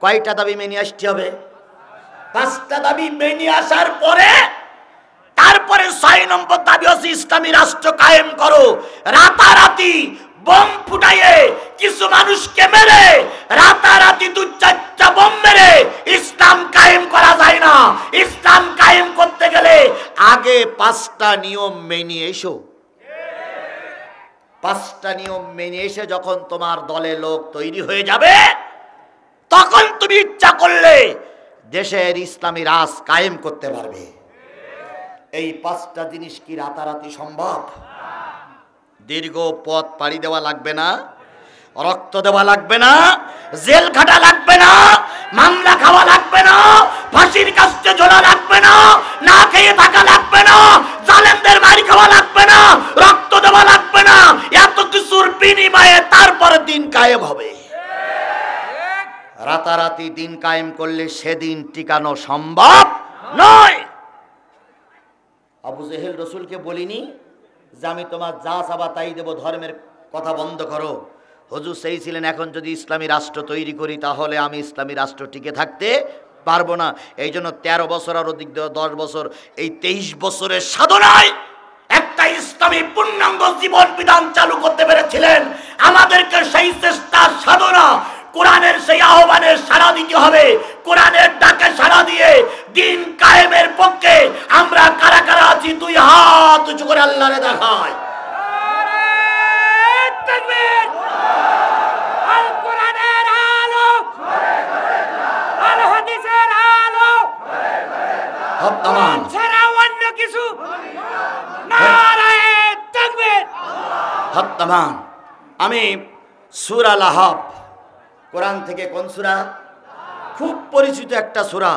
কয়টা দাবি মেনে আসতে হবে? 5টা দাবি মেনে আসার পরে তারপরে 6 নম্বর দাবি হচ্ছে ইসলামী রাষ্ট্র কায়েম করো। রাতারাতি বোম ফুটাইয়ে কিছু মানুষকে মেরে, রাতারাতি 2-4টা বোম মেরে ইসলাম কায়েম করা যায় না। ইসলাম কায়েম করতে গেলে আগে 5টা নিয়ম মেনে এসো। 5টা নিয়ম মেনে এসে যখন তোমার দলে লোক তৈরি হয়ে যাবে, তখন তুমি ইচ্ছা করলে দেশের ইসলামী রাজ কায়েম করতে পারবে। এই 5টা জিনিস কি রাতারাতি সম্ভব? দীর্ঘ পথ পাড়ি দেওয়া লাগবে না, রক্ত দেওয়া লাগবে না, জেল খাটা লাগবে না, মামলা খাওয়া লাগবে না, ফাঁসির কাস্তে ঝোলা লাগবে না, না খেয়ে থাকা লাগবে না, জালেমদের মারি খাওয়া লাগবে না, রক্ত দেওয়া লাগবে না। এত কিছুর বিনিময়ে তারপরে দিন কায়েম হবে। রাতারাতি দিন কায়েম করলে সেদিন টিকানো সম্ভব নয়। আবু জেহেল রসুলকে বলিনি যে আমি তোমার যা চাবা তাই দেব, ধর্মের কথা বন্ধ করো। হুজুর চেয়েছিলেন এখন যদি ইসলামী রাষ্ট্র তৈরি করি তাহলে আমি ইসলামী রাষ্ট্র টিকে থাকতে পারবো না। এই জন্য 13 বছর আর অধিক 10 বছর, এই 23 বছরের সাধনায় একটা ইসলামী পূর্ণাঙ্গ জীবন বিধান চালু করতে পেরেছিলেন। আমাদেরকে সেই চেষ্টা, সাধনা, কোরআনের সেই আহ্বানের সাড়া দিতে হবে। কোরআনের ডাকে সাড়া দিয়ে দিন কায়েমের পক্ষে আমরা কারা কারা আছি 2 হাত উঁচু করে আল্লাহরে দেখাই। আল কোরআনের আলো, আল হাদিসের আলো, হত্তামান ছাড়া অন্য কিছু নারায়ে তাকবীর। হত্তামান। আমি সূরা লাহাব, কোরআন থেকে কোন সূরা? খুব পরিচিত একটা সূরা,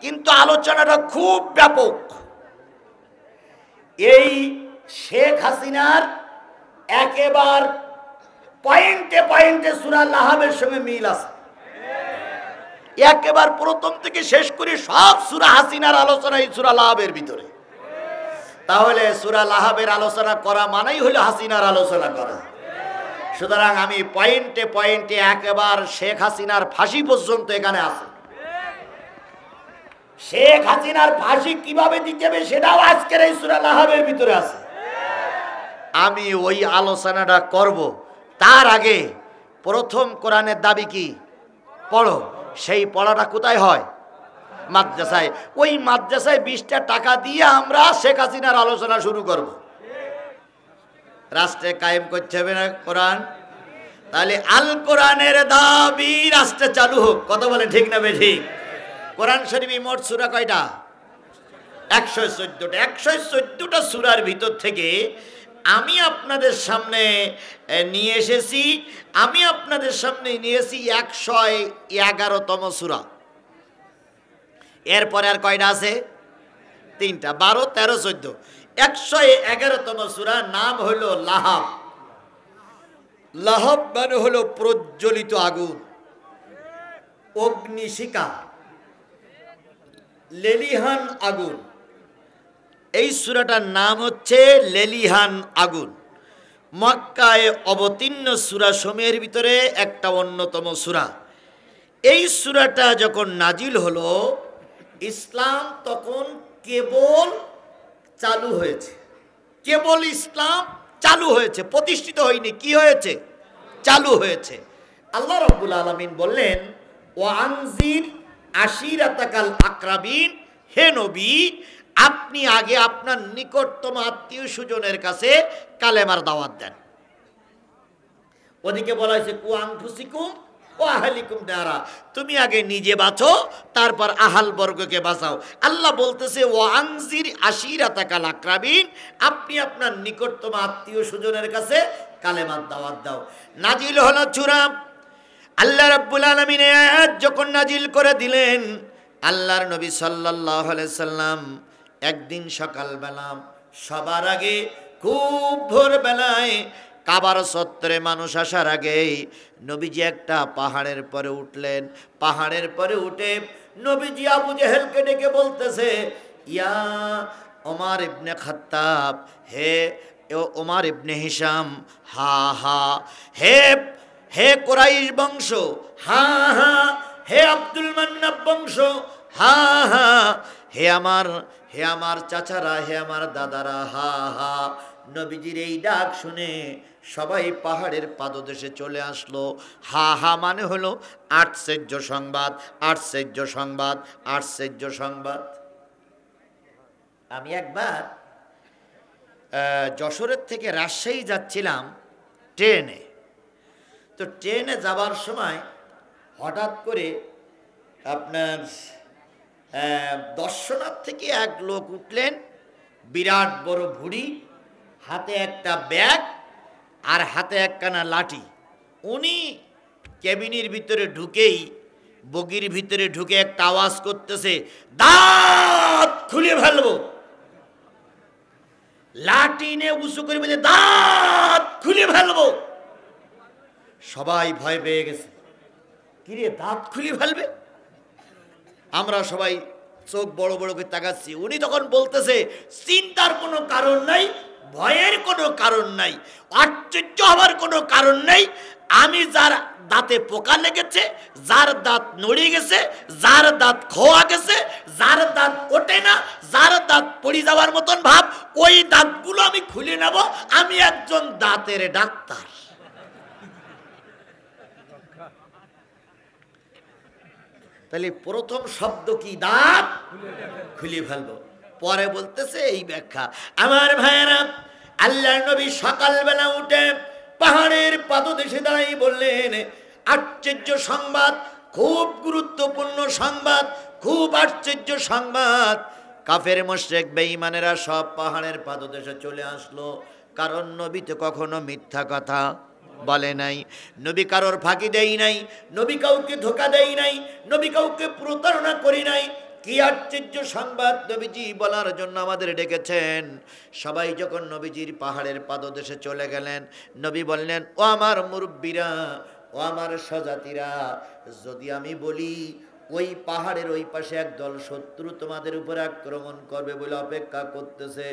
কিন্তু আলোচনাটা খুব ব্যাপক। এই শেখ হাসিনার একেবারে পয়েন্টে পয়েন্টে সূরা লাহাবের সঙ্গে মিল আছে। একেবারে প্রথম থেকে শেষ করে সব সূরা হাসিনার আলোচনা এই সূরা লাহাবের ভিতরে। তাহলে সূরা লাহাবের আলোচনা করা মানেই হলো হাসিনার আলোচনা করা। সুতরাং আমি পয়েন্টে পয়েন্টে একেবারে শেখ হাসিনার ফাঁসি পর্যন্ত এখানে আছে। শেখ হাসিনার ফাঁসি কিভাবে দিতে হবে সেটাও আজকের এই সূরা লাহাবের ভিতরে আছে। আমি ওই আলোচনাটা করব। তার আগে প্রথম কোরআনের দাবি কি? পড়ো। সেই পড়াটা কোথায় হয়? মাদ্রাসায়। ওই মাদ্রাসায় 20টা টাকা দিয়ে আমরা শেখ হাসিনার আলোচনা শুরু করব। রাষ্ট্রে কায়েম করতে হবে না কোরআন? তাহলে আল কোরআনের দাবি রাষ্ট্রে চালু হোক। কথা বলেন ঠিক না বেঠিক? কোরআন শরীফ মোট সূরা কয়টা? 114টা। 114টা সূরার ভিতর থেকে আমি আপনাদের সামনে নিয়ে এসেছি 111তম সূরা। এরপরে আর কয়টা আছে? 3টা। 12, 13, 14। 111তম সূরা নাম হলো লাহাব। লাহাব মানে হলো প্রজ্বলিত আগুন, অগ্নিশিখা, লেলিহান আগুন। এই সূরাটার নাম হচ্ছে লেলিহান আগুন। মক্কায় অবতীর্ণ সূরা সমূহের ভিতরে একটা অন্যতম সূরা। এই সূরাটা যখন নাজিল হলো, ইসলাম তখন কেবল চালু হয়েছে। কেবল ইসলাম চালু হয়েছে, প্রতিষ্ঠিত হয়নি। কি হয়েছে? চালু হয়েছে। আল্লাহ রাব্বুল আলামিন বললেন, ওয়ানজির আশিরাতাকাল আকরাবিন, হে নবী আপনি আগে আপনার নিকটতম আত্মীয় স্বজনের কাছে কালেমার দাওয়াত দেন। ওদিকে বলা হয়েছে কু আনফুসিকুম ও আহলিকুম নারা, তুমি আগে নিজে বাঁচো, তারপর আহাল বর্গকে বাঁচাও। আল্লাহ বলতেছে ওয়ানজির আশিরাতাকাল আকরাবিন, আপনি আপনার নিকটতম আত্মীয় স্বজনের কাছে কালেমার দাওয়াত দাও। নাজিল হলো সূরা। আল্লাহ রাব্বুল আলামিন আয়াত যখন নাজিল করে দিলেন, আল্লাহর নবী সাল্লাল্লাহু আলাইহি সাল্লাম একদিন সকালবেলা সবার আগে খুব ভোরবেলায় কাবার চত্বরে মানুষ আসার আগেই নবীজি একটা পাহাড়ের পরে উঠলেন। পাহাড়ের পরে উঠে নবীজি আবু জেহেলকে ডেকে বলতেছে, ইয়া ওমর ইবনে খাত্তাব, হে ওমর ইবনে হিশাম, হা হা, হে হে কুরাইশ বংশ, হা হা, হে আব্দুল মান্নাব বংশ, হা হা, হে আমার চাচারা, হে আমার দাদারা, হা হা। নবীজির এই ডাক শুনে সবাই পাহাড়ের পাদদেশে চলে আসলো। হা হা মানে হলো আশ্চর্য সংবাদ, আশ্চর্য সংবাদ, আশ্চর্য সংবাদ। আমি একবার যশোরের থেকে রাজশাহী যাচ্ছিলাম ট্রেনে। তো ট্রেনে যাবার সময় হঠাৎ করে আপনার দর্শনার থেকে এক লোক উঠলেন, বিরাট বড় ভুঁড়ি, হাতে একটা ব্যাগ আর হাতে একখানা লাঠি। উনি কেবিনের ভিতরে ঢুকেই, বগির ভিতরে ঢুকে একটা আওয়াজ করতেছে, দাঁত খুলে ফেলবো। লাঠি নিয়ে উঁচু করে বলে, দাঁত খুলে ফেলবো। সবাই ভয় পেয়ে গেছে, কিরে দাঁত খুলে ফেলবে? আমরা সবাই চোখ বড় বড় করে তাকাচ্ছি। উনি তখন বলতেছে, চিন্তার কোনো কারণ নাই, ভয়ের কোনো কারণ নাই, আশ্চর্য হওয়ার কোনো কারণ নাই। আমি যার দাঁতে পোকা লেগেছে, যার দাঁত নড়ে গেছে, যার দাঁত খোয়া গেছে, যার দাঁত ওঠে না, যার দাঁত পড়ে যাওয়ার মতন ভাব, ওই দাঁতগুলো আমি খুলে নেব। আমি একজন দাঁতের ডাক্তার। তাহলে প্রথম শব্দ কি? দাঁত খুলে ফেলবো। পরে বলতেছে এই ব্যাখ্যা। আমার ভাইয়েরা, আল্লাহর নবী সকালবেলা উঠে পাহাড়ের পাদদেশে দাঁড়িয়ে বললেন, আশ্চর্য সংবাদ, খুব গুরুত্বপূর্ণ সংবাদ, খুব আশ্চর্য সংবাদ। কাফের মুশরিক বেঈমানেরা সব পাহাড়ের পাদদেশে চলে আসলো, কারণ নবী তো কখনো মিথ্যা কথা বলে নাই, নবী কারোর ফাঁকি দেয় নাই, নবী কাউকে ধোঁকা দেয় নাই, নবী কাউকে প্রতারণা করি নাই। কি আশ্চর্য সংবাদ নবীজি বলার জন্য আমাদের ডেকেছেন। সবাই যখন নবীজির পাহাড়ের পাদদেশে চলে গেলেন, নবী বললেন, ও আমার মুরব্বীরা, ও আমার স্বজাতিরা, যদি আমি বলি ওই পাহাড়ের ওই পাশে একদল শত্রু তোমাদের উপরে আক্রমণ করবে বলে অপেক্ষা করতেছে,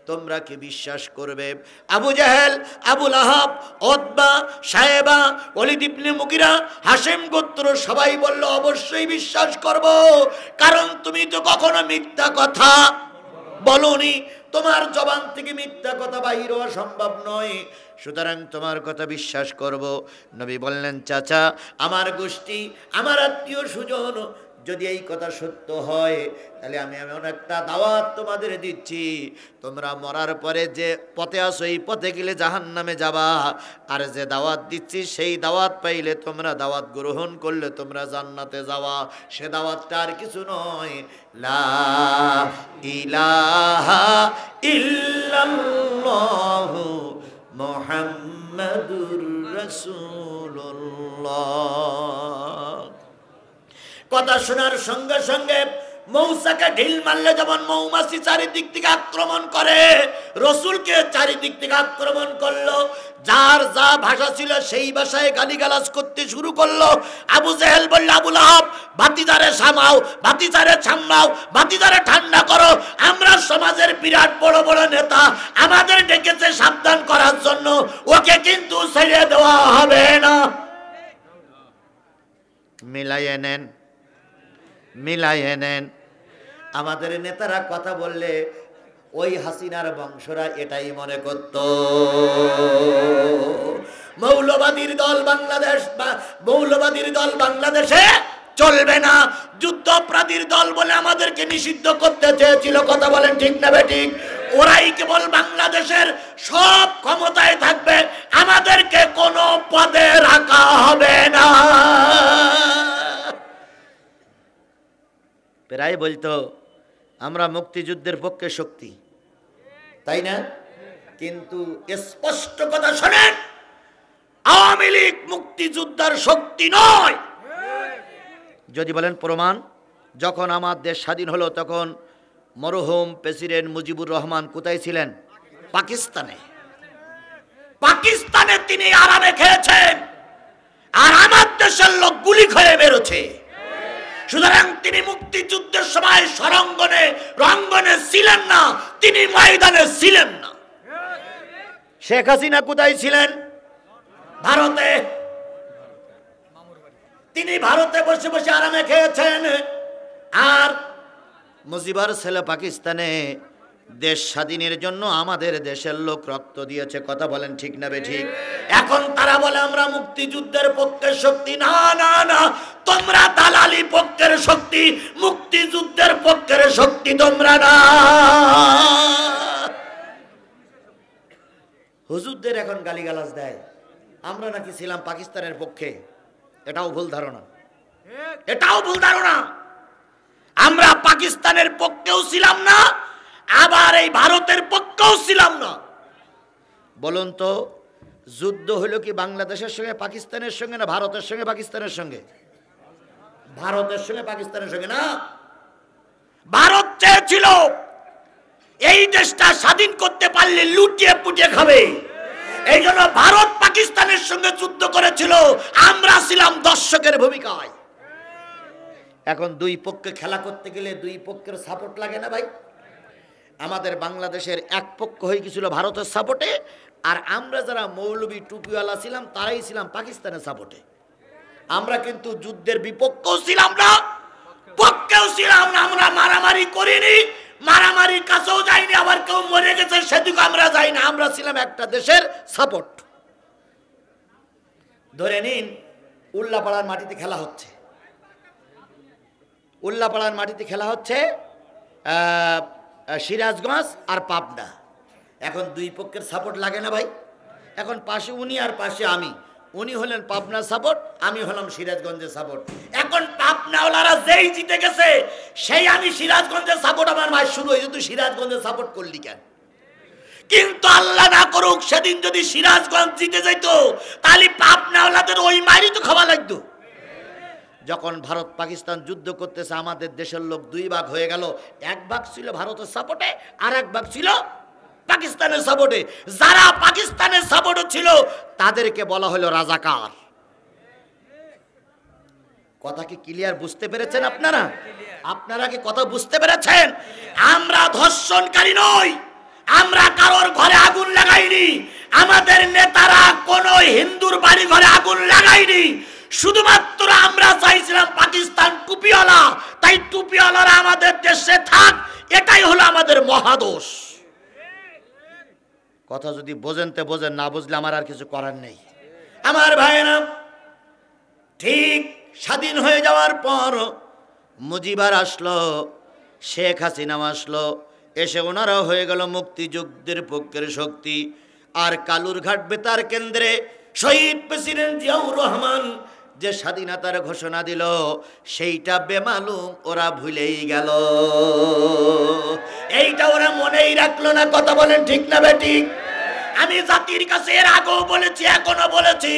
তোমরা কি বিশ্বাস করবে? আবু জাহেল, আবু লাহাব, উতবা, সায়েবা, ওলীদ ইবনে মুগীরা, হাশেম গোত্র সবাই বলল, অবশ্যই বিশ্বাস করব, কারণ তুমি তো কখনো মিথ্যা কথা বলনি, তোমার জবান থেকে মিথ্যা কথা বাহির হওয়া সম্ভব নয়, সুতরাং তোমার কথা বিশ্বাস করব। নবী বললেন, চাচা, আমার গোষ্ঠী, আমার আত্মীয় সুজন, যদি এই কথা সত্য হয়, তাহলে আমি এমন একটা দাওয়াত তোমাদের দিচ্ছি, তোমরা মরার পরে যে পথে আসো, এই পথে গেলে জাহান্নামে যাবা, আর যে দাওয়াত দিচ্ছি সেই দাওয়াত পাইলে, তোমরা দাওয়াত গ্রহণ করলে তোমরা জান্নাতে যাওয়া। সে দাওয়াতটা আর কিছু নয়, লা ইলাহা ইল্লাল্লাহু মুহাম্মাদুর রাসূলুল্লাহ। কথা শোনার সঙ্গে সঙ্গে মৌসাকে ঢিল মারলে যেমন মৌমাছি চারিদিক থেকে আক্রমণ করে, রসুলকে চারিদিক থেকে আক্রমণ করলো। যার যা ভাষা ছিল সেই ভাষায় গালিগালাজ করতে শুরু করলো। আবু জেহেল বলল, আবু লাহাব, ভাতিজারে সামাও, ভাতিজারে সামলাও, ভাতিজারে ঠান্ডা করো, আমরা সমাজের বিরাট বড় বড় নেতা, আমাদের ডেকেছে সাবধান করার জন্য, ওকে কিন্তু ছেড়ে দেওয়া হবে না। মিলাইয়ে নেন, মিলাইয়ে নেন। আমাদের নেতারা কথা বললে ওই হাসিনার বংশরা এটাই মনে করত, মৌলবাদীর দল বাংলাদেশ, মৌলবাদীর দল বাংলাদেশে চলবে না, যুদ্ধাপরাধীর দল বলে আমাদেরকে নিষিদ্ধ করতে চেয়েছিল। কথা বলেন ঠিক না বেঠিক? ওরাই কেবল বাংলাদেশের সব ক্ষমতায় থাকবে, আমাদেরকে কোনো পদে রাখা হবে না। প্রায় বলতো আমরা মুক্তিযুদ্ধের পক্ষে শক্তি, তাই না? কিন্তু স্পষ্ট কথা শোনেন, আওয়ামী লীগ মুক্তিযোদ্ধার শক্তি নয়। যদি বলেন প্রমাণ, যখন আমার দেশ স্বাধীন হলো তখন মরহুম প্রেসিডেন্ট মুজিবুর রহমান কোথায় ছিলেন? পাকিস্তানে। পাকিস্তানে তিনি আরামে খেয়েছেন, আর আমার দেশের লোক গুলি খেয়ে বেরোছে। সুতরাং তিনি মুক্তিযুদ্ধের সময় সরঙ্গনে রঙ্গনে ছিলেন না, তিনি ময়দানে ছিলেন না। শেখ হাসিনা কোথায় ছিলেন? ভারতে। তিনি ভারতে বসে বসে আরামে খেয়েছেন, আর মুজিবার ছেলে পাকিস্তানে দেশ স্বাধীনের জন্য আমাদের দেশের লোক রক্ত দিয়েছে। কথা বলেন ঠিক না বেঠিক? এখন তারা বলে আমরা মুক্তিযুদ্ধের পক্ষের শক্তি। না না না, তোমরা দালালি পক্ষের শক্তি, মুক্তিযুদ্ধের পক্ষের শক্তি তোমরা না। হুজুরদের এখন গালিগালাজ দেয় আমরা নাকি ছিলাম পাকিস্তানের পক্ষে। এটাও ভুল ধারণা, এটাও ভুল ধারণা। আমরা পাকিস্তানের পক্ষেও ছিলাম না, আবার এই ভারতের পক্ষেও ছিলাম না। বলুন তো, যুদ্ধ হলো কি বাংলাদেশের সঙ্গে পাকিস্তানের সঙ্গে, না ভারতের সঙ্গে পাকিস্তানের সঙ্গে? ভারতের সঙ্গে পাকিস্তানের সঙ্গে না। ভারত চেয়েছিল এই দেশটা স্বাধীন করতে পারলে লুটিয়ে পুটিয়ে খাবে, এই জন্য ভারত পাকিস্তানের সঙ্গে যুদ্ধ করেছিল, আমরা ছিলাম দর্শকের ভূমিকায়। এখন দুই পক্ষে খেলা করতে গেলে দুই পক্ষের সাপোর্ট লাগে না ভাই? আমাদের বাংলাদেশের এক পক্ষ হয়ে গেছিল ভারতের সাপোর্টে, আর আমরা যারা মৌলবী টুপিওয়ালা ছিলাম তারাই ছিলাম পাকিস্তানের সাপোর্টে। আমরা কিন্তু যুদ্ধের বিপক্ষেও ছিলাম না, পক্ষেও ছিলাম না। আমরা মারামারি করিনি, মারামারির কাছেও যাইনি, আবার কেউ মরে গেছে সেদিকে আমরা যাই না। আমরা ছিলাম একটা দেশের সাপোর্ট। ধরে নিন উল্লাপাড়ার মাটিতে খেলা হচ্ছে, উল্লাপাড়ার মাটিতে খেলা হচ্ছে সিরাজগঞ্জ আর পাবনা। এখন দুই পক্ষের সাপোর্ট লাগে না ভাই? এখন পাশে উনি আর পাশে আমি, উনি হলেন পাবনার সাপোর্ট, আমি হলাম সিরাজগঞ্জের সাপোর্ট। এখন পাবনাওয়ালারা যেই জিতে গেছে সেই আমি সিরাজগঞ্জের সাপোর্ট, আমার মায়ের শুরু হয়েছে তুই সিরাজগঞ্জের সাপোর্ট করলি কেন? কিন্তু আল্লাহ না করুক সেদিন যদি সিরাজগঞ্জ জিতে যেত তাহলে পাবনাওয়ালাদের ওই মাইরই তো খাওয়া লাগতো। যখন ভারত পাকিস্তান যুদ্ধ করতেছে আমাদের দেশের লোক দুই ভাগ হয়ে গেল, এক ভাগ ছিল ভারতের সাপোর্টে আর এক ভাগ ছিল পাকিস্তানের সাপোর্টে। যারা পাকিস্তানের সাপোর্টে ছিল তাদেরকে বলা হলো রাজাকার। কথা কি ক্লিয়ার বুঝতে পেরেছেন আপনারা? আপনারা কি কথা বুঝতে পেরেছেন? আমরা ধর্ষণকারী নই, আমরা কারোর ঘরে আগুন লাগাইনি, আমাদের নেতারা কোন হিন্দুর বাড়ি ঘরে আগুন লাগাইনি। শুধুমাত্র আমরা চাইছিলাম পাকিস্তান টুপিওয়ালা, তাই টুপিওয়ালারা আমাদের দেশে থাক, এটাই হলো আমাদের মহাদোষ। কথা যদি বোঝেন তে বোঝেন, না বুঝলে আমার আর কিছু করার নেই। আমার ভাইয়েরা, ঠিক স্বাধীন হয়ে যাওয়ার পর মুজিবার আসলো, শেখ হাসিনা আসলো, এসে ওনারা হয়ে গেল মুক্তিযুদ্ধের পক্ষের শক্তি। আর কালুরঘাট বেতার কেন্দ্রে শহীদ প্রেসিডেন্ট জিয়াউর রহমান যে স্বাধীনতার ঘোষণা দিল সেইটা বেমালুম ওরা ভুলেই গেল। এইটা ওরা মনেই রাখলো না। কথা বলেন ঠিক না বেঠিক? আমি জাতির কাছে এর আগেও বলেছি, এখনো বলেছি,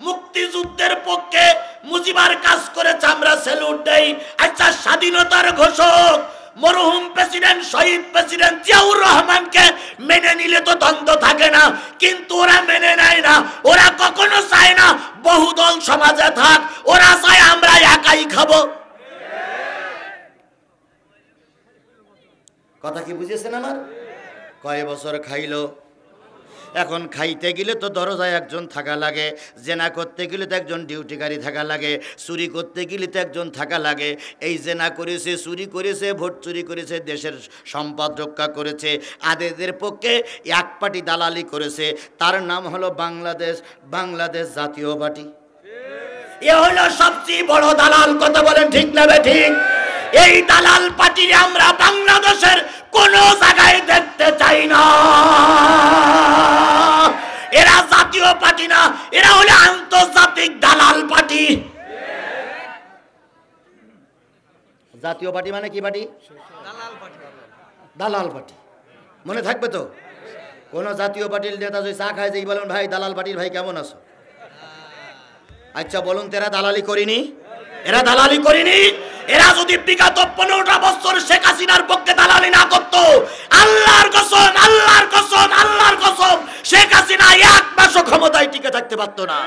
মুক্তিযুদ্ধের পক্ষে মুজিবার কাজ করেছে, আমরা স্যালুট দেই। আচ্ছা, স্বাধীনতার ঘোষক মরহুম প্রেসিডেন্ট শহীদ প্রেসিডেন্ট জিয়াউর রহমানকে মেনে নিলে তো দ্বন্দ্ব থাকে না, কিন্তু ওরা মেনে নেয় না। ওরা কখনো চায় না বহুদল সমাজে থাক, ওরা চায় আমরা একাই খাবো। কথা কি বুঝেছেন আমার? কয় বছর খাইলো, এখন খাইতে গেলে তো দরজায় একজন থাকা লাগে, জেনা করতে গেলে তো একজন ডিউটিকারী থাকা লাগে, চুরি করতে গেলে তো একজন থাকা লাগে। এই জেনা করেছে, চুরি করেছে, ভোট চুরি করেছে, দেশের সম্পদ রক্ষা করেছে, আদেদের পক্ষে এক পার্টি দালালি করেছে, তার নাম হলো বাংলাদেশ জাতীয় পার্টি। এ হলো সবচেয়ে বড় দালাল। কথা বলেন ঠিক না ঠিক? এই দালাল পার্টি আমরা বাংলাদেশের কোন জায়গায় দেখতে চাই না। এরা জাতীয় পার্টি না, এরা হলো আন্তর্জাতিক দালাল পার্টি। জাতীয় পার্টি মানে কি পার্টি? দালাল পার্টি। মনে থাকবে তো? কোন জাতীয় পার্টির নেতা যদি চা খায়, যে বলেন ভাই দালাল পার্টির ভাই কেমন আছো? আচ্ছা বলুন, এরা দালালি করিনি? এরা দালালি করিনি? এরা যদি বিগত 15টা বছর শেখ হাসিনার পক্ষে দালালি না করতো, আল্লাহর কসম, আল্লাহর কসম, আল্লাহর কসম, শেখ হাসিনা এক মাসও ক্ষমতায় টিকে থাকতে পারতো না।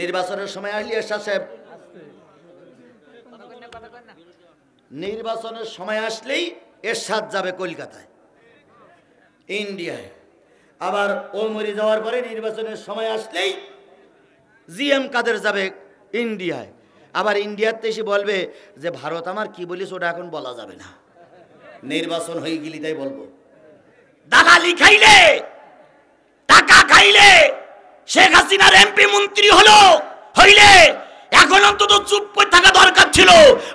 নির্বাচনের সময় আসলে এরশাদ সাহেব, নির্বাচনের সময় আসলেই এরশাদ যাবে কলকাতায়, ইন্ডিয়ায়। আবার ও মরে যাওয়ার পরে নির্বাচনের সময় আসলেই জিএম কাদের যাবে ইন্ডিয়ায়, আবার ইন্ডিয়াতে এসে বলবে যে ভারত আমার কি বলিস ওটা এখন বলা যাবে না, নির্বাচন হয়ে গেলি তাই বলবো। দালালি খাইলে, টাকা খাইলে শেখ হাসিনার এমপি মন্ত্রী হইলে এখন অন্তত চুপ করে থাকা দরকার ছিল।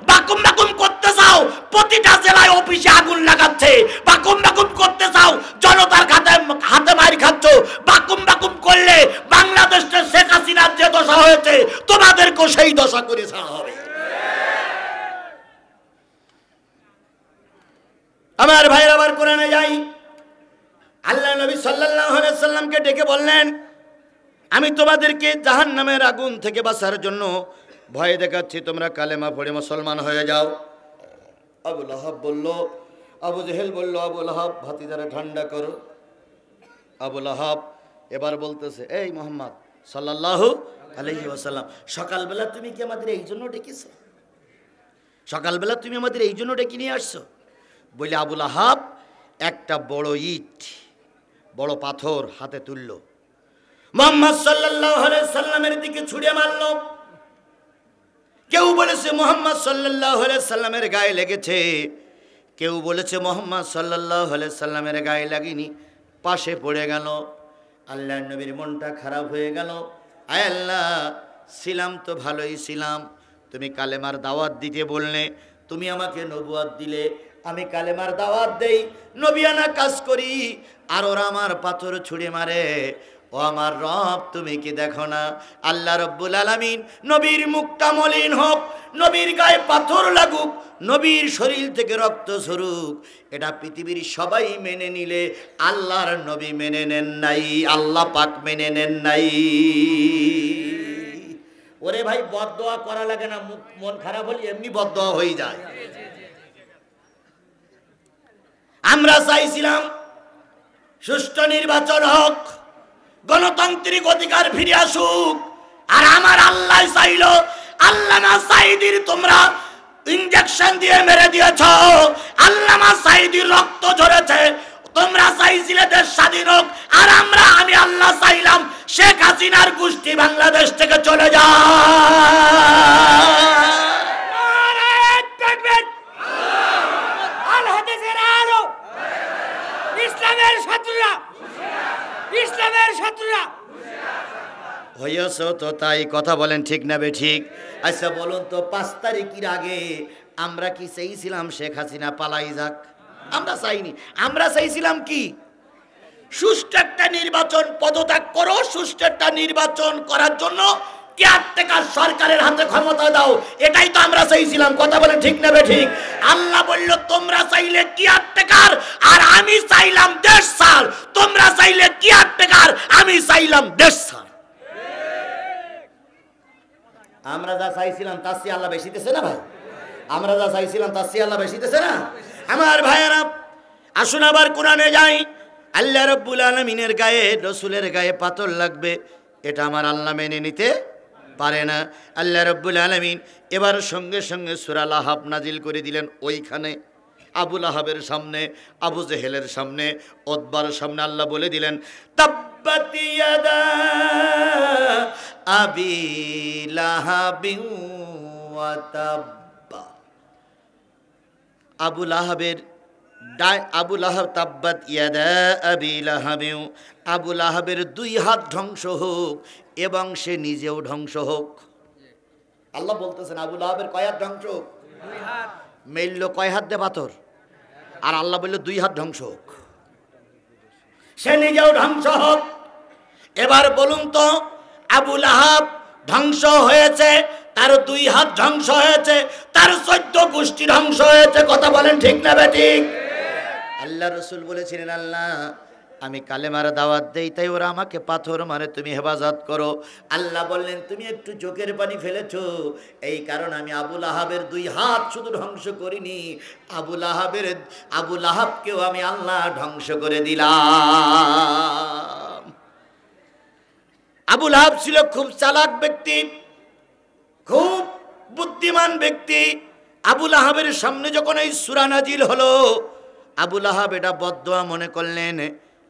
বাকুম বাকুম করতে চাও, প্রতিটা জেলায় অফিসে আগুন লাগাচ্ছে। বাকুম বাকুম করতে চাও, জনতার হাতে মার খাচ্ছ। বাকুম বাকুম করলে বাংলাদেশে শেখ হাসিনার যে দশা হয়েছে তোমাদেরকেও সেই দশা করে ছাড়া হবে। আমার ভাইয়ের আবার কোরআনে যাই, আল্লাহ নবী সাল্লাল্লাহু আলাইহি সাল্লামকে ডেকে বললেন, আমি তোমাদেরকে জাহান্নামের আগুন থেকে বাঁচার জন্য ভয় দেখাচ্ছি, তোমরা কালেমা পড়ে মুসলমান হয়ে যাও। আবু লাহাব বলল, আবু জেহেল বলল, আবু লাহাব ভাতিজারা ঠান্ডা করো। আবু লাহাব এবার বলতেছে, এই মুহাম্মদ সাল্লাল্লাহু আলাইহি ওয়াসাল্লাম, সকালবেলা তুমি কি আমাদের এই জন্য ডেকেছো? সকালবেলা তুমি আমাদের এই জন্য ডেকে নিয়ে আসছো? বলে আবু লাহাব একটা বড় ইট, বড় পাথর হাতে তুলল, মুহাম্মদ সাল্লাল্লাহু আলাইহি সাল্লামের দিকে ছুঁড়ে মারল। কেউ বলেছে মুহাম্মদ সাল্লাল্লাহু আলাইহি সাল্লামের গায়ে লেগেছে, কেউ বলেছে মুহাম্মদ সাল্লাল্লাহু আলাইহি সাল্লামের গায়ে লাগেনি, পাশে পড়ে গেল। আল্লাহর নবীর মনটা খারাপ হয়ে গেল। আয় আল্লাহ, ছিলাম তো ভালোই ছিলাম, তুমি কালেমার দাওয়াত দিতে বললে, তুমি আমাকে নবুয়ত দিলে, আমি কালেমার দাওয়াত দেই, নবিয়ানা কাজ করি, আর ওরা আমার পাথর ছুঁড়ে মারে। ও আমার রব, তুমি কি দেখো না? আল্লাহ রব্বুল আলামিন নবীর মুখটা মলিন হোক, নবীর গায়ে পাথর লাগুক, নবীর শরীর থেকে রক্ত ঝরুক, এটা পৃথিবীর সবাই মেনে নিলে আল্লাহর নবী মেনে নেন নাই, আল্লাহ পাক মেনে নেন নাই। ওরে ভাই, বদদোয়া করা লাগে না, মন খারাপ হলে এমনি বদদোয়া হয়ে যায়। আমরা চাইছিলাম সুষ্ঠু নির্বাচন হোক, গণতান্ত্রিক অধিকার ফিরে আসুক, আর আমার আল্লাহ চাইল, আল্লামা সাঈদীর তোমরা ইনজেকশন দিয়ে মেরে দিয়েছ, আল্লামা সাঈদীর রক্ত ঝরেছে, তোমরা চাইছিলে দেশ স্বাধীন হোক, আর আমি আল্লাহ চাইলাম শেখ হাসিনার গোষ্ঠী বাংলাদেশ থেকে চলে যায়। আল হাদিসের আলো, ইসলামের শত্রুরা, ইসলামের শত্রুরা হয়েছ তো তাই, কথা বলেন ঠিক না বে ঠিক? আচ্ছা বলুন তো, 5 তারিখের আগে আমরা কি চাইছিলাম শেখ হাসিনা পালাই যাক? আমরা চাইনি। আমরা চাইছিলাম কি? সুষ্ঠু একটা নির্বাচন, পদত্যাগ করো, সুষ্ঠু একটা নির্বাচন করার জন্য কেয়ারটেকার সরকারের হাতে ক্ষমতা দাও, এটাই তো আমরা চাইছিলাম। কথা বলেন ঠিক না বে ঠিক? আল্লাহ বলল, তোমরা চাইলে কেয়ারটেকার, আর আমি চাইলাম দেশ ছাড়। তোমরা চাইলে কেয়ারটেকার, আমি চাইলাম দেশ ছাড়। আমরা যা চাইছিলাম তার চেয়ে আল্লাহ বেশি দিতেছে না ভাই? আমরা যা চাইছিলাম তার চেয়ে আল্লাহ বেশি দিতেছে না? আমার ভাইয়েরা, আসুন আবার কোরআনে যাই। আল্লাহ রাব্বুল আলামিনের গায়ে, রাসূলের গায়ে পাথর লাগবে, এটা আমার আল্লাহ মেনে নিতে পারে না। আল্লাহ রাব্বুল আলামিন এবার সঙ্গে সঙ্গে সূরা লাহাব নাজিল করে দিলেন। ওইখানে আবু লাহাবের সামনে, আবু জেহেলের সামনে, উতবার সামনে আল্লাহ বলে দিলেন, তাব্বাত ইয়াদা আবি লাহাবিন ওয়া তাব্বা। আবু লাহাবের আবু লাহাব, তাব্বাত ইয়াদা আবি লাহাবিন, আবু লাহাবের 2 হাত ধ্বংস হোক এবং সে নিজেও ধ্বংস হোক। আল্লাহ বলতেছেন আবু লাহাবের কয় হাত ধ্বংস হোক? 2 হাত। মেইল কয় হাত দে পাথর, আর আল্লাহ বলল 2 হাত ধ্বংস হোক, সে নিজেও ধ্বংস হোক। এবার বলুন তো, আবু লাহাব ধ্বংস হয়েছে, তার 2 হাত ধ্বংস হয়েছে, তার 14 গোষ্ঠী ধ্বংস হয়েছে। কথা বলেন ঠিক না বেঠিক? আল্লাহ রসুল বলেছিলেন, আল্লাহ আমি কালেমার দাওয়াত দেই, তাই ওরা আমাকে পাথর মারে, তুমি হেফাজত করো। আল্লাহ বললেন, তুমি একটু চোখের পানি ফেলেছো, এই কারণে আমি আবু লাহাবের 2 হাত শুধু ধ্বংস করিনি, আবু লাহাবকেও আমি আল্লাহ ধ্বংস করে দিলাম। আবু লাহাব ছিল খুব চালাক ব্যক্তি, খুব বুদ্ধিমান ব্যক্তি। আবু লাহাবের সামনে যখন এই সূরা নাজিল হলো, আবু লাহাব এটা বদদোয়া মনে করলেন।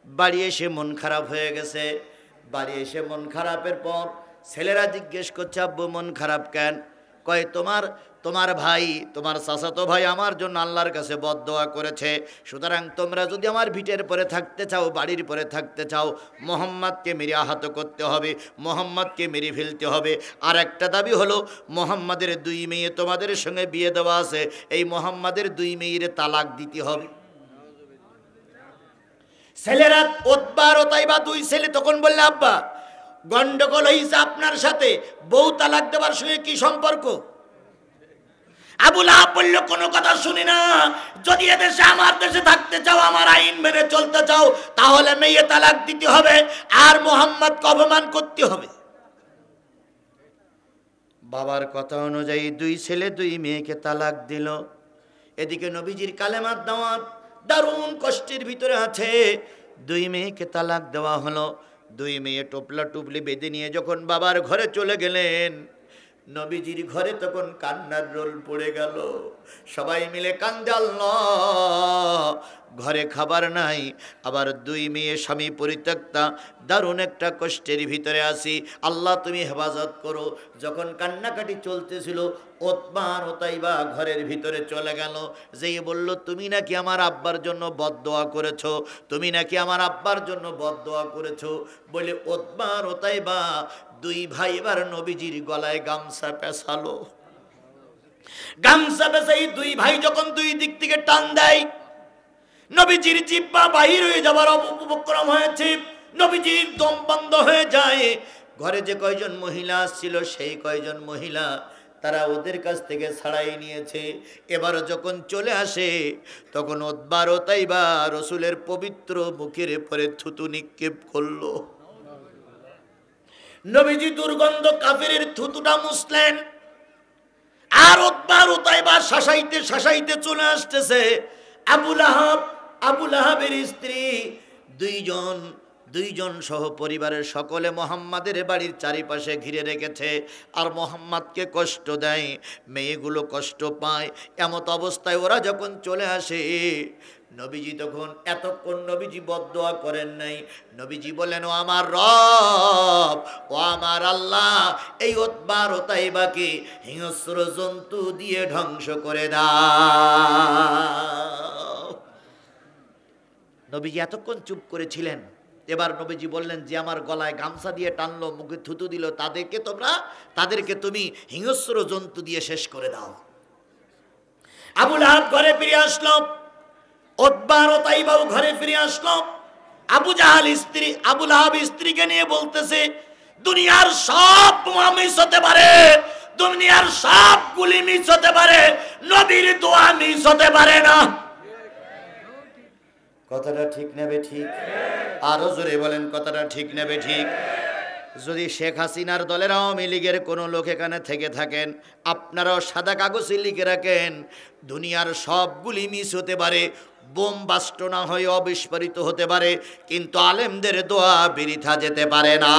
বাড়ি এসে মন খারাপ হয়ে গেছে। বাড়ি এসে মন খারাপের পর ছেলেরা জিজ্ঞেস করছে, আব্বু মন খারাপ কেন? কয় তোমার ভাই, তোমার চাচাতো ভাই আমার জন্য আল্লাহর কাছে বদদোয়া করেছে, সুতরাং তোমরা যদি আমার ভিটের পরে থাকতে চাও, বাড়ির পরে থাকতে চাও, মোহাম্মদকে মেরে আহত করতে হবে, মোহাম্মদকে মেরে ফেলতে হবে। আর একটা দাবি হলো, মোহাম্মদের 2 মেয়ে তোমাদের সঙ্গে বিয়ে দেওয়া আছে, এই মোহাম্মদের 2 মেয়ের তালাক দিতে হবে। ছেলেরা উতবা আর উতাইবা 2 ছেলে তখন বললে, আব্বা গন্ডগোল হয়েছে আপনার সাথে, বউ তালাক দেওয়ার সঙ্গে কি সম্পর্ক? আবু লাহাব বলল, কোনো কথা শুনি না, যদি এদেশে আমার দেশে থাকতে চাও, আমার আইন মেনে চলতে চাও, তাহলে মেয়ে তালাক দিতে হবে আর মোহাম্মদকে অপমান করতে হবে। বাবার কথা অনুযায়ী 2 ছেলে 2 মেয়েকে তালাক দিল। এদিকে নবীজির কালেমার দাওয়াত দারুণ কষ্টের ভিতরে আছে। 2 মেয়েকে তালাক দেওয়া হলো। 2 মেয়ে টোপলা টুপলি বেঁধে নিয়ে যখন বাবার ঘরে চলে গেলেন, নবীজির ঘরে তখন কান্নার রোল পড়ে গেল। সবাই মিলে কান্দে, আল্লাহ ঘরে খাবার নাই, আবার 2 মেয়ে স্বামী পরিত্যক্তা, দারুণ একটা কষ্টের ভিতরে আছি, আল্লাহ তুমি হেফাজত করো। যখন কান্নাকাটি চলতেছিল, উতবা আর উতাইবা ঘরের ভিতরে চলে গেল, যেই বলল, তুমি নাকি আমার আব্বার জন্য বদদোয়া করেছো, তুমি নাকি আমার আব্বার জন্য বদদোয়া করেছো বলে উতবা আর উতাইবা 2 ভাই এবার নবীজির গলায় গামছা পেঁচালো। গামছা পেঁচাই 2 ভাই যখন 2 দিক থেকে টান দেয়, নবীজির জিহ্বা বাহির হয়ে যাবার উপক্রম হয়েছে, নবীজির দম বন্ধ হয়ে যায়। ঘরে যে কয়জন মহিলা ছিল, সেই কয়জন মহিলা তারা ওদের কাছ থেকে ছাড়াই নিয়েছে। এবার যখন চলে আসে, তখন উতবা আর উতাইবা রাসূলের পবিত্র মুখের পরে থুতু নিক্ষেপ করলো। নবীজি দুর্গন্ধ কাফেরের থুতুটা মুছলেন, আর উতবা আর উতাইবা শাসাইতে শাসাইতে চলে আসতেছে। আবু লাহাবের স্ত্রী 2 জন সহ পরিবারের সকলে মোহাম্মদের বাড়ির চারিপাশে ঘিরে রেখেছে, আর মোহাম্মদকে কষ্ট দেয়, মেয়েগুলো কষ্ট পায়। এমত অবস্থায় ওরা যখন চলে আসে, নবীজি তখন এতক্ষণ নবীজি বদদোয়া করেন নাই। নবীজি বলেন, ও আমার রব, ও আমার আল্লাহ, এই উতবা আর উতাইবাকে হিংস্র জন্তু দিয়ে ধ্বংস করে দাও। নবীজি এতক্ষণ চুপ করেছিলেন। এবার নবীজি বললেন, যে আমার গলায় গামছা দিয়ে টানলো, মুখে থুতু দিল, তাদেরকে তুমি হিংস্র জন্তু দিয়ে শেষ করে দাও। আবু লাহাব ঘরে ফিরে আসলো, উতবা আর উতাইবাও ঘরে ফিরে আসলো। আবু লাহাব স্ত্রীকে নিয়ে বলতেছে, দুনিয়ার সব বোমা মিস হতে পারে, দুনিয়ার সব গুলি মিস হতে পারে, নবীর দোয়া মিস হতে পারে না। কথাটা ঠিক নেবে ঠিক? আরো জোরে বলেন, কথাটা ঠিক নেবে ঠিক? যদি শেখ হাসিনার দলের আওয়ামী লীগের কোনো লোক এখানে থেকে থাকেন, আপনারাও সাদা কাগজে লিখে রাখেন, দুনিয়ার সবগুলি মিস হতে পারে, বোম বাস্ট না হয়ে অবিস্ফোরিত হতে পারে, কিন্তু আলেমদের দোয়া বৃথা যেতে পারে না।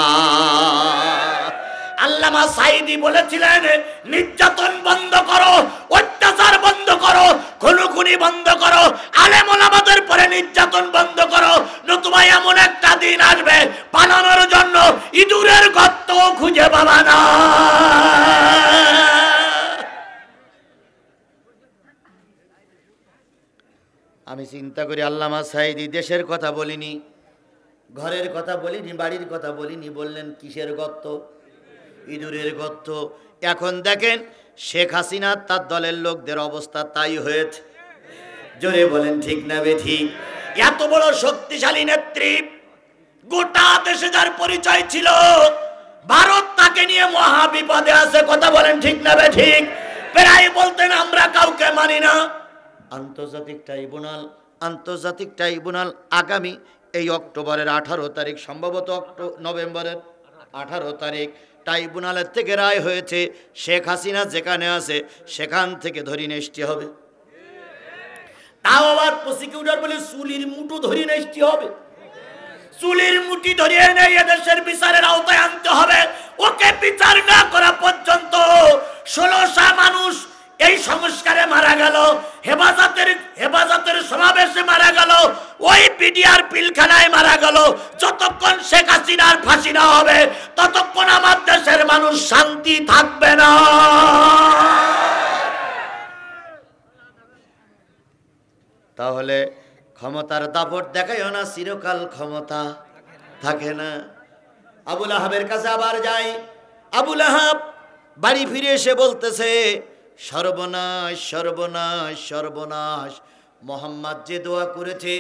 আল্লামা সাঈদী বলেছিলেন, নির্যাতন বন্ধ করো, অত্যাচার বন্ধ করো, খুনোখুনি বন্ধ করো, আলেম ওলামাদের পরে নির্যাতন বন্ধ করো, নতুবা এমন একটা দিন আসবে পালানোর জন্য ইঁদুরের গর্ত খুঁজে পাবা না। আমি চিন্তা করি, আল্লামা সাঈদী দেশের কথা বলিনি, ঘরের কথা বলিনি, বাড়ির কথা বলিনি, বললেন কিসের গর্ত? ইঁদুরের গর্ত। এখন দেখেন শেখ হাসিনা তার দলের লোকদের অবস্থা তাই হয়েছে। জোরে বলেন ঠিক না বেঠিক? এত বড় শক্তিশালী নেত্রী, গোটা দেশে যার পরিচয় ছিল, ভারত তাকে নিয়ে মহা বিপদে আছে। কথা বলেন ঠিক না বেঠিক? প্রায় বলতেন, আমরা কাউকে মানি না। আন্তর্জাতিক ট্রাইব্যুনাল আগামী এই অক্টোবরের 18 তারিখ, সম্ভবত নভেম্বরের 18 তারিখ ট্রাইব্যুনালের থেকে রায় হয়েছে, শেখ হাসিনা যেখানে আছে সেখান থেকে ধরে নেস্টি হবে। তাও আবার প্রসিকিউটর বলে চুলির মুঠো ধরে নেস্টি হবে। চুলির মুঠি ধরিয়ে নেই, এদেশের বিচারের আওতায় আনতে হবে। ওকে বিচার না করা পর্যন্ত 16টা মানুষ এই সংস্কারে মারা গেল, হেফাজতের সমাবেশে মারা গেল, ওই বিডিআর পিলখানায় মারা গেল, যতক্ষণ শেখ হাসিনার ফাঁসি না হবে ততক্ষণ আমার দেশের মানুষ শান্তি থাকবে না। তাহলে ক্ষমতার দাপট দেখাইও না, চিরকাল ক্ষমতা থাকে না। আবুল আহাবের কাছে আবার যাই। আবুল আহাব বাড়ি ফিরে এসে বলতেছে, সর্বনাশ সর্বনাশ সর্বনাশ, মোহাম্মদ যে দোয়া করেছে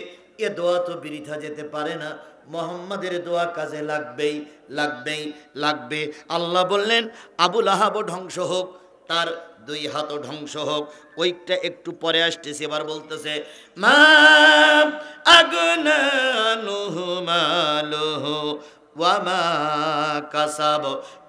এ দোয়া তো বৃথা যেতে পারে না, মোহাম্মদের দোয়া কাজে লাগবেই লাগবেই লাগবে। আল্লাহ বললেন আবুল আহাবও ধ্বংস হোক, তার দুই হাতও ধ্বংস হোক। ওইটা একটু পরে আসতেছে। এবার বলতেছে মা আগনানুহু মালুহু ওয়া মা কাসাব,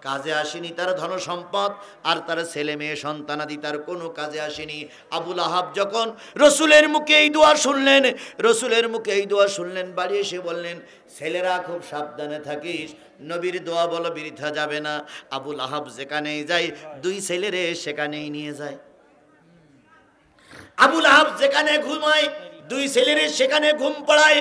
কাজে আসেনি তার ধন সম্পদ আর তার ছেলে মেয়ে সন্তানাদি, তার কোনো কাজে আসেনি। আবুল আহাব যখন রসুলের মুখে এই দোয়া শুনলেন, রসুলের মুখে এই দোয়া শুনলেন, বাড়ি এসে বললেন ছেলেরা খুব সাবধানে থাকিস, নবীর দোয়া বলো বৃথা যাবে না। আবুল আহাব যেখানেই যায় দুই ছেলেরে সেখানেই নিয়ে যায়। আবুল আহাব যেখানে ঘুমায় দুই ছেলেরে সেখানে ঘুম পড়ায়।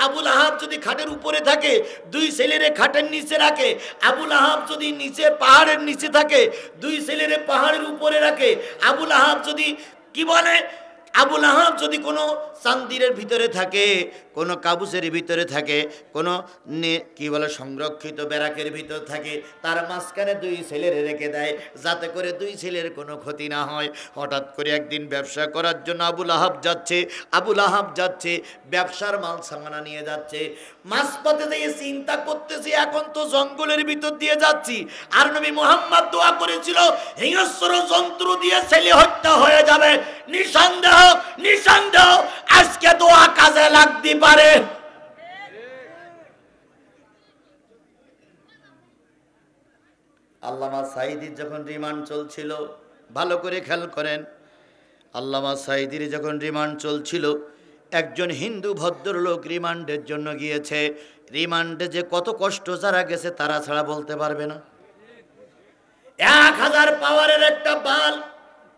আবুল আহাব যদি খাটের উপরে থাকে দুই ছেলেরে খাটের নিচে রাখে। আবুল আহাব যদি নিচে পাহাড়ের নিচে থাকে দুই ছেলেরে পাহাড়ের উপরে রাখে। আবুল আহাব যদি কি বলে, আবুল আহাব যদি কোনো চান্দিরের ভিতরে থাকে, কোনো কাবুসের ভিতরে থাকে, কোনো কি বলে সংরক্ষিত ব্যারাকের ভিতর থাকে, তার মাঝখানে দুই ছেলেরে রেখে দেয় যাতে করে দুই ছেলের কোনো ক্ষতি না হয়। হঠাৎ করে একদিন ব্যবসা করার জন্য আবুল আহাব যাচ্ছে, আবুল আহাব যাচ্ছে ব্যবসার মাল সামানা নিয়ে যাচ্ছে। মাঝপথে থেকে চিন্তা করতেছি এখন তো জঙ্গলের ভিতর দিয়ে যাচ্ছি, আর নবী মুহাম্মদ দোয়া করেছিল হিংস্র জন্তু দিয়ে ছেলে হত্যা হয়ে যাবে। নিঃসন্দেহ নিঃসন্দেহ আজকে দোয়া কাজে লাগতে পারে। আল্লামা সাঈদীর যখন রিমান্ড চলছিল, ভালো করে খেয়াল করেন, আল্লামা সাঈদীর যখন রিমান্ড চলছিল একজন হিন্দু ভদ্রলোক রিমান্ডের জন্য গিয়েছে। রিমান্ডে যে কত কষ্ট যারা গেছে তারা ছাড়া বলতে পারবে না। 1000 পাওয়ারের একটা বাল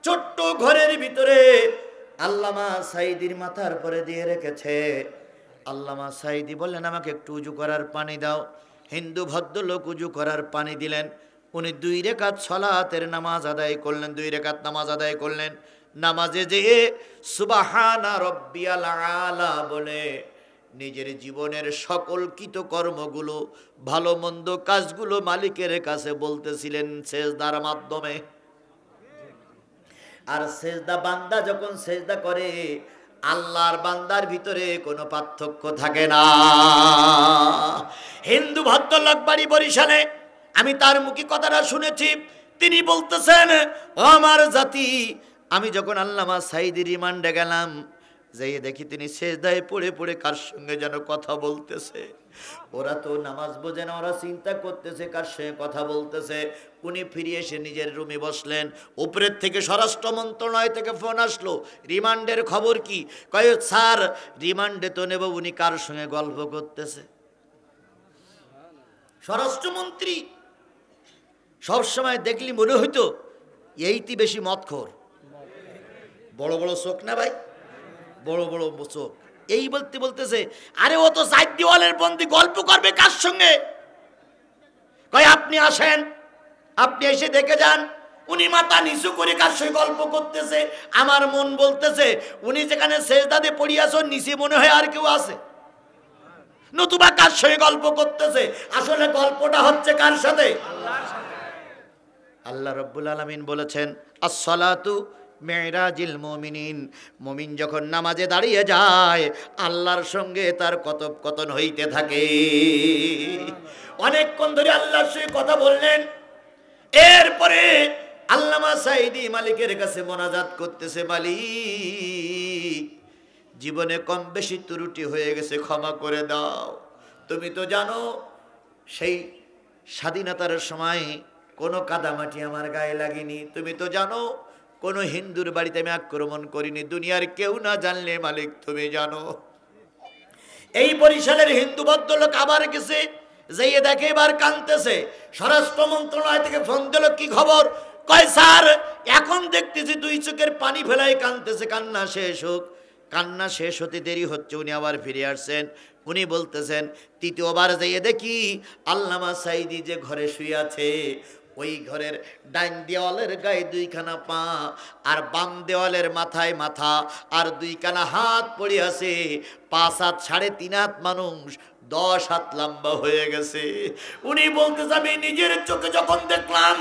ছোট্ট ঘরের ভিতরে আল্লামা সাঈদীর মাথার পরে দিয়ে রেখেছে। আল্লামা সাঈদী বললেন আমাকে একটু উজু করার পানি দাও। হিন্দু ভদ্রলোক উজু করার পানি দিলেন। উনি 2 রাকাত সালাতের নামাজ আদায় করলেন, 2 রাকাত নামাজ আদায় করলেন। নামাজে যেয়ে সুবহানা রাব্বিয়াল আলা বলে নিজের জীবনের সকল কৃতকর্মগুলো ভালো মন্দ কাজগুলো মালিকের কাছে বলতেছিলেন সেজদার মাধ্যমে। আর সেজদা বান্দা যখন সেজদা করে আল্লাহর বান্দার ভিতরে কোনো পার্থক্য থাকে না। হিন্দু ভদ্রলোক বাড়ি বরিশালে, আমি তার মুখে কথাটা শুনেছি। তিনি বলতেছেন ও আমার জাতি, আমি যখন আল্লামা সাঈদী রিমান্ডে গেলাম যাই দেখি তিনি সেজদায় পড়ে পড়ে কার সঙ্গে যেন কথা বলতেছে। ওরা তো নামাজ বোঝে না, ওরা চিন্তা করতেছে কার সঙ্গে কথা বলতেছে। উনি ফিরে এসে নিজের রুমে বসলেন। উপরের থেকে স্বরাষ্ট্র মন্ত্রণালয় থেকে ফোন আসলো, রিমান্ডের খবর কি? কয় স্যার রিমান্ডে তো নেব, উনি কার সঙ্গে গল্প করতেছে। স্বরাষ্ট্রমন্ত্রী সবসময় দেখলি মনে হইতো এইটি বেশি মদখোর, বড় বড় চোখ না ভাই, বড় বড় চোখ। এই বলতে বলতেছে আরে ও তো 4 দেওয়ালের বন্দি, গল্প করবে কার সঙ্গে? কয় আপনি আসেন, আপনি এসে দেখে যান। উনি মাথা নিচু করে কার সঙ্গে গল্প করতেছে। আমার মন বলতেছে উনি যেখানে সেজদাতে পড়িয়াছ নিচে মনে হয় আর কেউ আছে, নতুবা কার সঙ্গে গল্প করতেছে। আসলে গল্পটা হচ্ছে কার সাথে? আল্লাহ রাব্বুল আলামিন বলেছেন আস-সালাতু মেরাজিল মুমিনিন, মুমিন যখন নামাজে দাঁড়িয়ে যায় আল্লাহর সঙ্গে তার কথোপকথন হইতে থাকে। অনেকক্ষণ ধরে আল্লাহর সঙ্গে কথা বললেন। এরপরে আল্লামা সাঈদী মালিকের কাছে মোনাজাত করতেছে, মালিক জীবনে কম বেশি ত্রুটি হয়ে গেছে, ক্ষমা করে দাও। তুমি তো জানো সেই স্বাধীনতার সময় কোনো কাদামাটি আমার গায়ে লাগেনি। তুমি তো জানো কোনো হিন্দুর বাড়িতে আমি আক্রমণ করিনি। দুনিয়ার কেউ না জানলে মালিক তুমি জানো। এই বরিশালের হিন্দু ভদ্রলোক আবার গেছে, যাইয়ে দেখে এবার কাঁদতেছে। স্বরাষ্ট্র মন্ত্রণালয় থেকে ফোন দিল, কি খবর? কয় স্যার এখন দেখতেছি 2 চোখের পানি ফেলায় কাঁদতেছে, কান্না শেষ হোক। কান্না শেষ হতে দেরি হচ্ছে, উনি আবার ফিরে আসছেন। উনি বলতেছেন, তৃতীয়বার যাইয়ে দেখি আল্লামা সাঈদী যে ঘরে শুয়ে আছে, ওই ঘরের ডাইন দেওয়ালের গায়ে দুইখানা পা, আর বাম দেওয়ালের মাথায় মাথা, আর দুইখানা হাত পড়ে আছে। 5 হাত 3.5 হাত মানুষ, 10 হাত লম্বা হয়ে গেছে। উনি বলতেছে, আমি নিজের চোখে যখন দেখলাম,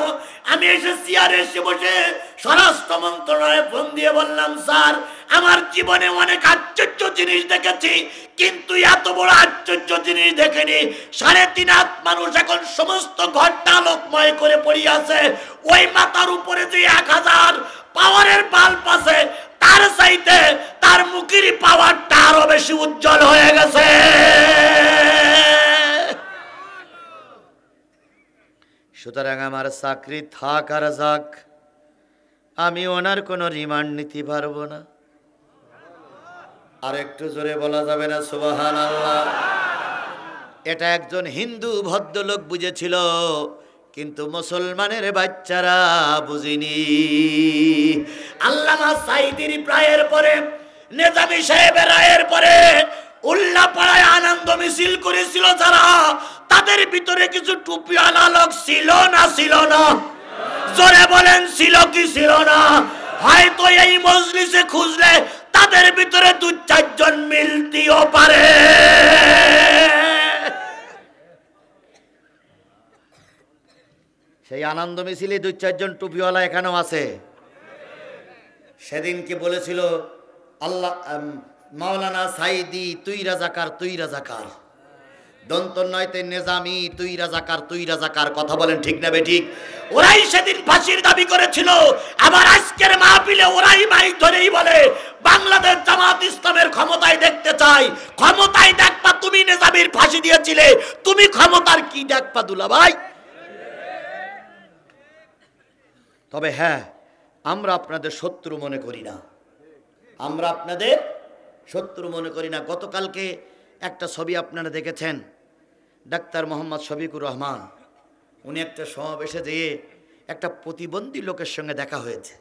আমি এসে চেয়ারে এসে বসে স্বরাষ্ট্র মন্ত্রণালয়ে ফোন দিয়ে বললাম, স্যার আমার জীবনে অনেক আশ্চর্য জিনিস দেখেছি, কিন্তু এত বড় আশ্চর্য জিনিস দেখিনি। 3.5 হাত মানুষ এখন সমস্ত ঘরটা আলোকময় করে পড়ে আছে। ওই মাথার উপরে যে 1000 পাওয়ারের বাল্ব আছে, তার চাইতে তার মুখের পাওয়ারটা আরো বেশি উজ্জ্বল হয়ে গেছে। সুতরাং আমার চাকরি থাক আর যাক, আমি ওনার কোনো রিমান্ড নিতে পারবো না। আর একটু জোরে বলা যাবে না সুবহানাল্লাহ? এটা একজন হিন্দু ভদ্রলোক বুঝেছিল, কিন্তু মুসলমানের বাচ্চারা বুঝিনি। আল্লামা সাঈদীর রায়ের পরে, নেজামী সাহেবের রায়ের পরে উল্লাপাড়ায় আনন্দ মিছিল করেছিল যারা, তাদের ভিতরে কিছু টুপিওয়ালা লোক ছিল না ছিল না? জোরে বলেন, ছিল কি ছিল না? হয়তো এই মজলিসে খুঁজলে তাদের ভিতরে 2-4 জন মিলতেও পারে। সেই আনন্দ মিছিলে 2-4 জন টুপিওয়ালা এখানেও আছে। সেদিন কি বলেছিল আল্লাহ মাওলানা সাঈদী, তুই রাজাকার, তুই রাজাকার। দন্তন্নয়তে নেজামি, তুই রাজাকার, তুই রাজাকার। কথা বলেন ঠিক না বেঠিক? ওরাই সেদিন ফাঁসির দাবি করেছিল, আবার আজকের মাহফিলে ওরাই মাইক ধরেই বলে বাংলাদেশ জামাত ইসলামের ক্ষমতায় দেখতে চাই। ক্ষমতায় দেখবা তুমি নেজামির ফাঁসি দিয়েছিলে, তুমি ক্ষমতার কি দেখবা দুলাভাই? তবে হ্যাঁ, আমরা আপনাদের শত্রু মনে করি না, আমরা আপনাদের শত্রু মনে করি না। গতকালকে একটা ছবি আপনারা দেখেছেন, ডাক্তার মোহাম্মদ শফিকুর রহমান, উনি একটা সমাবেশে যেয়ে একটা প্রতিবন্ধী লোকের সঙ্গে দেখা হয়েছে।